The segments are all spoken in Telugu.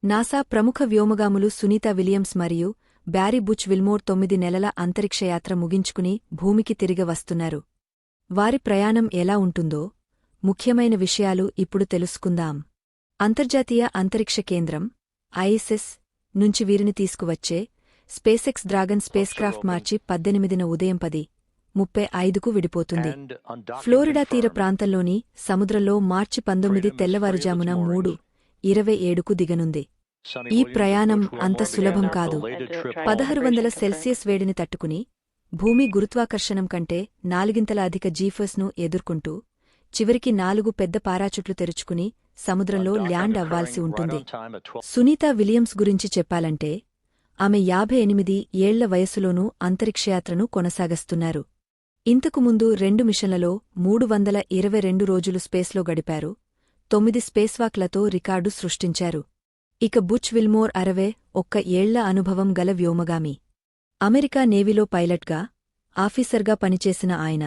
నాసా ప్రముఖ వ్యోమగాములు సునీతా విలియమ్స్ మరియు బ్యారీ బుచ్ విల్మోర్ 9 నెలల అంతరిక్షయాత్ర ముగించుకుని భూమికి తిరిగి వస్తున్నారు. వారి ప్రయాణం ఎలా ఉంటుందో ముఖ్యమైన విషయాలు ఇప్పుడు తెలుసుకుందాం. అంతర్జాతీయ అంతరిక్ష కేంద్రం ఐఎస్ఎస్ నుంచి వీరిని తీసుకువచ్చే స్పేసెక్స్ డ్రాగన్ స్పేస్క్రాఫ్ట్ మార్చి 18న ఉదయం 10:35కు విడిపోతుంది. ఫ్లోరిడా తీర ప్రాంతంలోని సముద్రంలో మార్చి 19 తెల్లవారుజామున 3:27కు దిగనుంది. ఈ ప్రయాణం అంత సులభం కాదు. 1600 సెల్సియస్ వేడిని తట్టుకుని భూమి గురుత్వాకర్షణం కంటే నాలుగింతల అధిక జీఫర్స్ను ఎదుర్కొంటూ చివరికి 4 పెద్ద పారాచుట్లు తెరుచుకుని సముద్రంలో ల్యాండ్ అవ్వాల్సి ఉంటుంది. సునీతా విలియమ్స్ గురించి చెప్పాలంటే ఆమె 58 ఏళ్ల వయసులోనూ అంతరిక్షయాత్రను కొనసాగస్తున్నారు. ఇంతకుముందు 2 మిషన్లలో 322 రోజులు స్పేస్లో గడిపారు. 9 స్పేస్వాక్లతో రికార్డు సృష్టించారు. ఇక బుచ్ విల్మోర్ 61 ఏళ్ల అనుభవం గల వ్యోమగామి. అమెరికా నేవీలో పైలట్గా, ఆఫీసర్గా పనిచేసిన ఆయన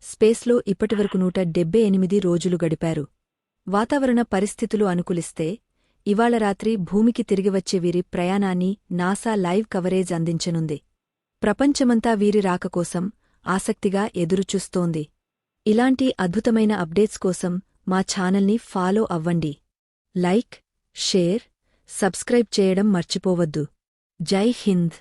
స్పేస్లో ఇప్పటివరకు 178 రోజులు గడిపారు. వాతావరణ పరిస్థితులు అనుకూలిస్తే ఇవాళ రాత్రి భూమికి తిరిగివచ్చే వీరి ప్రయాణాన్ని నాసా లైవ్ కవరేజ్ అందించనుంది. ప్రపంచమంతా వీరి రాక కోసం ఆసక్తిగా ఎదురుచూస్తోంది. ఇలాంటి అద్భుతమైన అప్డేట్స్ కోసం మా ఛానల్ని ఫాలో అవ్వండి. లైక్, షేర్, సబ్స్క్రైబ్ చేయడం మర్చిపోవద్దు. జై హింద్.